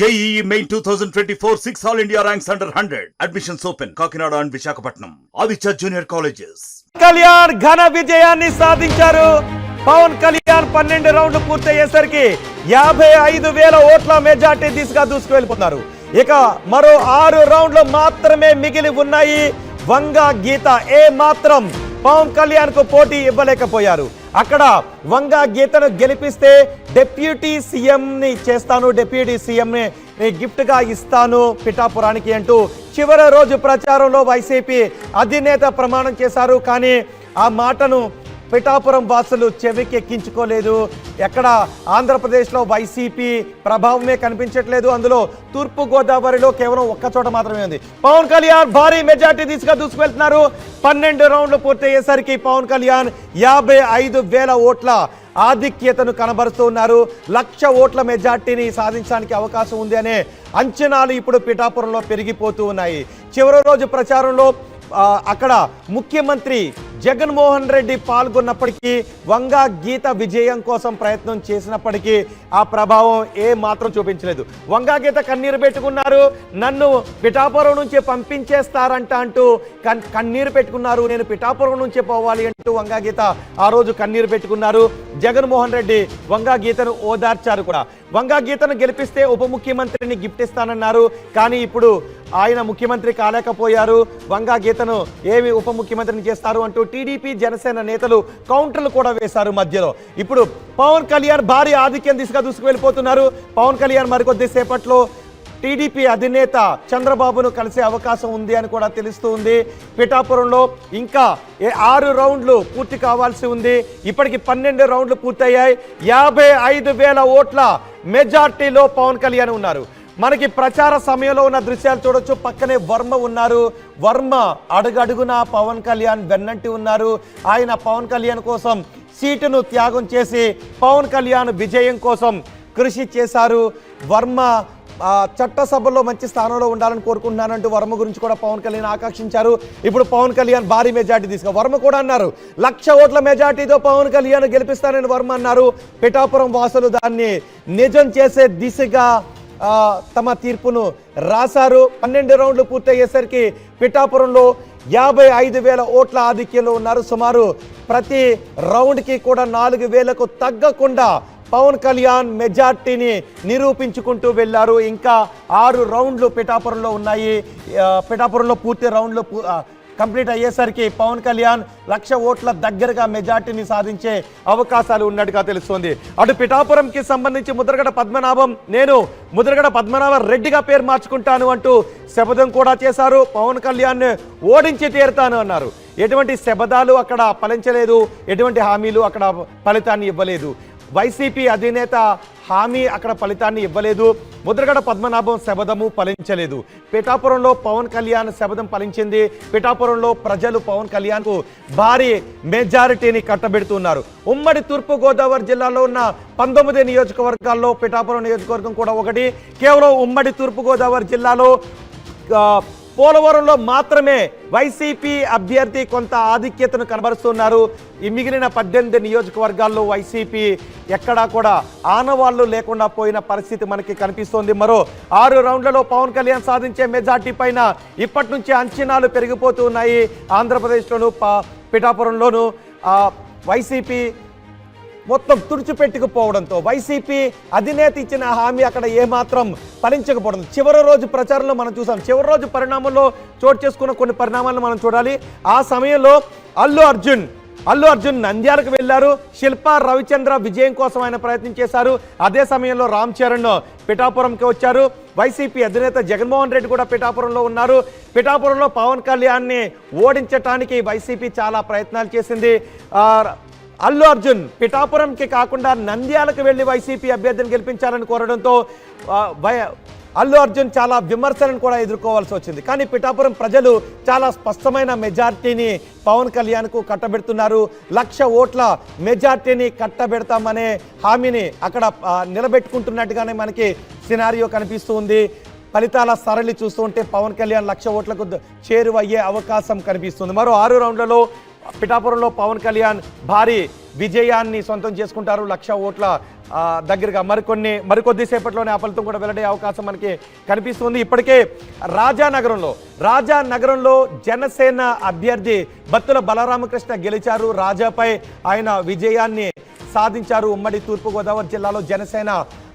JEE Main 2024 6 All India ranks under 100. Admissions open. Kakinada and Visakhapatnam. Aditya Junior Colleges. Kalyan ఘన విజయాన్ని సాధించారు. పవన్ కళ్యాణ్ 12 రౌండ్లు పూర్తయ్యేసరికి 55,000 ఓట్ల మెజార్టీ దిశగా దూసుకువెళ్ళిపోతున్నారు. ఇక మరో 6 రౌండ్లు మాత్రమే మిగిలి ఉన్నాయి. వంగ గీత ఏ మాత్రం పవన్ కళ్యాణ్ కు పోటీ ఇవ్వలేకపోయారు. అక్కడ వంగ గీతను గెలిపిస్తే డిప్యూటీ సీఎం ని చేస్తాను, డిప్యూటీ సీఎం ని గిఫ్ట్ గా ఇస్తాను పిఠాపురానికి అంటూ చివరి రోజు ప్రచారంలో వైసీపీ అధినేత ప్రమాణం చేశారు. కానీ ఆ మాటను పిఠాపురం వాసులు చెవికెక్కించుకోలేదు. ఎక్కడ ఆంధ్రప్రదేశ్లో వైసీపీ ప్రభావమే కనిపించట్లేదు. అందులో తూర్పు గోదావరిలో కేవలం ఒక్క చోట మాత్రమే ఉంది. పవన్ కళ్యాణ్ భారీ మెజార్టీ దిశగా దూసుకువెళ్తున్నారు. 12 రౌండ్లు పూర్తయ్యేసరికి పవన్ కళ్యాణ్ 55,000 ఓట్ల ఆధిక్యతను కనబరుస్తున్నారు. 1,00,000 ఓట్ల మెజార్టీని సాధించడానికి అవకాశం ఉంది అనే అంచనాలు ఇప్పుడు పిఠాపురంలో పెరిగిపోతూ ఉన్నాయి. చివరి రోజు ప్రచారంలో అక్కడ ముఖ్యమంత్రి జగన్మోహన్ రెడ్డి పాల్గొన్నప్పటికీ వంగ గీత విజయం కోసం ప్రయత్నం చేసినప్పటికీ ఆ ప్రభావం ఏ మాత్రం చూపించలేదు. వంగ గీత కన్నీరు పెట్టుకున్నారు. నన్ను పిఠాపురం నుంచే పంపించేస్తారంట అంటూ కన్నీరు పెట్టుకున్నారు. నేను పిఠాపురం నుంచే పోవాలి అంటూ వంగ గీత ఆ రోజు కన్నీరు పెట్టుకున్నారు. జగన్మోహన్ రెడ్డి వంగ గీతను ఓదార్చారు కూడా. వంగ గీతను గెలిపిస్తే ఉప ముఖ్యమంత్రిని గిఫ్ట్ ఇస్తానన్నారు. కానీ ఇప్పుడు ఆయన ముఖ్యమంత్రి కాలేకపోయారు. వంగ గీతను ఏమి ఉప ముఖ్యమంత్రిని చేస్తారు అంటూ టీడీపీ జనసేన నేతలు కౌంటర్లు కూడా వేశారు మధ్యలో. ఇప్పుడు పవన్ కళ్యాణ్ భారీ ఆధిక్యం దిశగా దూసుకువెళ్ళిపోతున్నారు. పవన్ కళ్యాణ్ మరికొద్ది సేపట్లో టీడీపీ అధినేత చంద్రబాబును కలిసే అవకాశం ఉంది అని కూడా తెలుస్తూ ఉంది. పిఠాపురంలో ఇంకా 6 రౌండ్లు పూర్తి కావాల్సి ఉంది. ఇప్పటికి 12 రౌండ్లు పూర్తయ్యాయి. 55,000 ఓట్ల మెజార్టీలో పవన్ కళ్యాణ్ ఉన్నారు. మనకి ప్రచార సమయంలో ఉన్న దృశ్యాలు చూడొచ్చు. పక్కనే వర్మ ఉన్నారు. వర్మ అడుగడుగున పవన్ కళ్యాణ్ వెన్నంటి ఉన్నారు. ఆయన పవన్ కళ్యాణ్ కోసం సీటును త్యాగం చేసి పవన్ కళ్యాణ్ విజయం కోసం కృషి చేశారు. వర్మ చట్టసభలో మంచి స్థానంలో ఉండాలని కోరుకుంటున్నానంటూ వర్మ గురించి కూడా పవన్ కళ్యాణ్ ఆకాంక్షించారు. ఇప్పుడు పవన్ కళ్యాణ్ భారీ మెజార్టీ తీసుకు వర్మ కూడా అన్నారు 1,00,000 ఓట్ల మెజార్టీతో పవన్ కళ్యాణ్ గెలిపిస్తానని వర్మ అన్నారు. పిఠాపురం వాసులు దాన్ని నిజం చేసే దిశగా తమ తీర్పును రాశారు. 12 రౌండ్లు పూర్తయ్యేసరికి పిఠాపురంలో 55,000 ఓట్ల ఆధిక్యంలో ఉన్నారు. సుమారు ప్రతి రౌండ్కి కూడా 4,000కు తగ్గకుండా పవన్ కళ్యాణ్ మెజార్టీని నిరూపించుకుంటూ వెళ్ళారు. ఇంకా 6 రౌండ్లు పిఠాపురంలో ఉన్నాయి. పిఠాపురంలో పూర్తి రౌండ్లు కంప్లీట్ అయ్యేసరికి పవన్ కళ్యాణ్ 1,00,000 ఓట్ల దగ్గరగా మెజార్టీని సాధించే అవకాశాలు ఉన్నట్టుగా తెలుస్తోంది. అటు పిఠాపురంకి సంబంధించి ముద్రగడ పద్మనాభం నేను ముద్రగడ పద్మనాభ రెడ్డిగా పేరు మార్చుకుంటాను అంటూ శపథం కూడా చేశారు. పవన్ కళ్యాణ్ ఓడించి తీరుతాను అన్నారు. ఎటువంటి శపథాలు అక్కడ ఫలించలేదు. ఎటువంటి హామీలు అక్కడ ఫలితాన్ని ఇవ్వలేదు. వైసీపీ అధినేత హామీ అక్కడ ఫలితాన్ని ఇవ్వలేదు. ముద్రగడ పద్మనాభం శబదము ఫలించలేదు. పిఠాపురంలో పవన్ కళ్యాణ్ శబదం ఫలించింది. పిఠాపురంలో ప్రజలు పవన్ కళ్యాణ్కు భారీ మెజారిటీని కట్టబెడుతున్నారు. ఉమ్మడి తూర్పు గోదావరి జిల్లాలో ఉన్న 19 నియోజకవర్గాల్లో పిఠాపురం నియోజకవర్గం కూడా ఒకటి. కేవలం ఉమ్మడి తూర్పు గోదావరి జిల్లాలో పోలవరంలో మాత్రమే వైసీపీ అభ్యర్థి కొంత ఆధిక్యతను కనబరుస్తున్నారు. ఈ మిగిలిన 18 నియోజకవర్గాల్లో వైసీపీ ఎక్కడా కూడా ఆనవాళ్లు లేకుండా పోయిన పరిస్థితి మనకి కనిపిస్తోంది. మరో 6 రౌండ్లలో పవన్ కళ్యాణ్ సాధించే మెజార్టీ పైన ఇప్పటి నుంచి అంచనాలు పెరిగిపోతూ ఉన్నాయి. ఆంధ్రప్రదేశ్లోను పిఠాపురంలోను వైసీపీ మొత్తం తుడిచిపెట్టుకుపోవడంతో వైసీపీ అధినేత ఇచ్చిన హామీ అక్కడ ఏమాత్రం ఫలించకపోవడం. చివరి రోజు ప్రచారంలో మనం చూసాం. చివరి రోజు పరిణామంలో చోటు చేసుకున్న కొన్ని పరిణామాలను మనం చూడాలి. ఆ సమయంలో అల్లు అర్జున్ నంద్యాలకు వెళ్లారు. శిల్పా రవిచంద్ర విజయం కోసం ఆయన ప్రయత్నం చేశారు. అదే సమయంలో రామ్ చరణ్ పిఠాపురంకి వచ్చారు. వైసీపీ అధినేత జగన్మోహన్ రెడ్డి కూడా పిఠాపురంలో ఉన్నారు. పిఠాపురంలో పవన్ కళ్యాణ్ని ఓడించడానికి వైసీపీ చాలా ప్రయత్నాలు చేసింది. అల్లు అర్జున్ పిఠాపురంకి కాకుండా నంద్యాలకు వెళ్లి వైసీపీ అభ్యర్థిని గెలిపించాలని కోరడంతో అల్లు అర్జున్ చాలా విమర్శలను కూడా ఎదుర్కోవాల్సి వచ్చింది. కానీ పిఠాపురం ప్రజలు చాలా స్పష్టమైన మెజార్టీని పవన్ కళ్యాణ్కు కట్టబెడుతున్నారు. 1,00,000 ఓట్ల మెజార్టీని కట్టబెడతామనే హామీని అక్కడ నిలబెట్టుకుంటున్నట్టుగానే మనకి సినారియో కనిపిస్తూ ఉంది. ఫలితాల సరళి చూస్తూ ఉంటే పవన్ కళ్యాణ్ 1,00,000 ఓట్లకు చేరువయ్యే అవకాశం కనిపిస్తుంది. మరో 6 రౌండ్లలో పిఠాపురంలో పవన్ కళ్యాణ్ భారీ విజయాన్ని సొంతం చేసుకుంటారు. 1,00,000 ఓట్ల దగ్గరగా మరికొద్దిసేపట్లోనే ఆ ఫలితం కూడా వెల్లడే అవకాశం మనకి కనిపిస్తుంది. ఇప్పటికే రాజానగరంలో జనసేన అభ్యర్థి బత్తుల బలరామకృష్ణ గెలిచారు. రాజాపై ఆయన విజయాన్ని సాధించారు. ఉమ్మడి తూర్పుగోదావరి జిల్లాలో జనసేన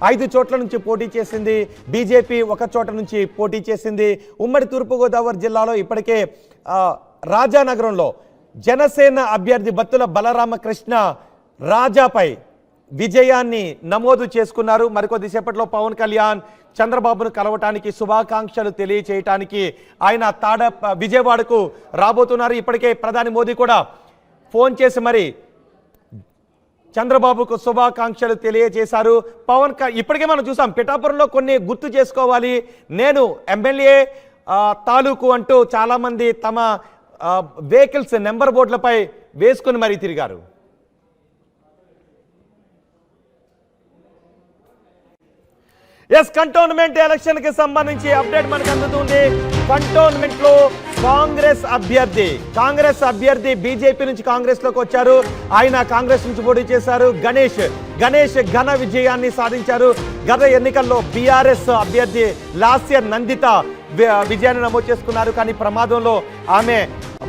5 చోట్ల నుంచి పోటీ చేసింది, బీజేపీ 1 చోట నుంచి పోటీ చేసింది. ఉమ్మడి తూర్పుగోదావరి జిల్లాలో ఇప్పటికే రాజానగరంలో జనసేన అభ్యర్థి బత్తుల బలరామకృష్ణ రాజాపై విజయాన్ని నమోదు చేసుకున్నారు. మరికొద్దిసేపట్లో పవన్ కళ్యాణ్ చంద్రబాబును కలవటానికి శుభాకాంక్షలు తెలియచేయటానికి ఆయన విజయవాడకు రాబోతున్నారు. ఇప్పటికే ప్రధాని మోదీ కూడా ఫోన్ చేసి మరి చంద్రబాబుకు శుభాకాంక్షలు తెలియజేశారు. ఇప్పటికే మనం చూసాం పిఠాపురంలో కొన్ని గుర్తు చేసుకోవాలి, నేను ఎమ్మెల్యే తాలూకు అంటూ చాలామంది తమ వెహికల్స్ నెంబర్ బోర్డులపై వేసుకుని మరీ తిరిగారు. కంటోన్మెంట్ ఎలక్షన్ కి సంబంధించి అప్డేట్ మనకు అందుతుంది. కంటోన్మెంట్ లో కాంగ్రెస్ అభ్యర్థి బీజేపీ నుంచి కాంగ్రెస్ లోకి వచ్చారు. ఆయన కాంగ్రెస్ నుంచి పోటీ చేశారు. గణేష్ ఘన విజయాన్ని సాధించారు. గత ఎన్నికల్లో బీఆర్ఎస్ అభ్యర్థి లాస్య నందిత విజయాన్ని నమోదు చేసుకున్నారు. కానీ ప్రమాదంలో ఆమె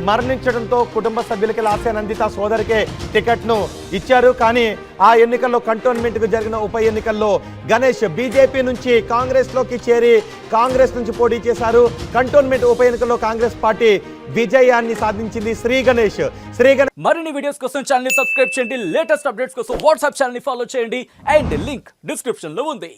మరణించడంతో కుటుంబ సభ్యులకి లాస్య నందిత సోదరికే టికెట్ను ఇచ్చారు. కానీ ఆ ఎన్నికల్లో కంటోన్మెంట్కు జరిగిన ఉప ఎన్నికల్లో గణేష్ బీజేపీ నుంచి కాంగ్రెస్లోకి చేరి కాంగ్రెస్ నుంచి పోటీ చేశారు. కంటోన్మెంట్ ఉప ఎన్నికల్లో కాంగ్రెస్ పార్టీ విజయాన్ని సాధించింది. శ్రీ గణేష్ మరిన్ని వీడియోస్ కోసం ఛానల్ ని సబ్స్క్రైబ్ చేయండి. లేటెస్ట్ అప్డేట్స్ కోసం వాట్సాప్ ఛానల్ ని ఫాలో చేయండి. అండ్ లింక్ డిస్క్రిప్షన్ లో ఉంది.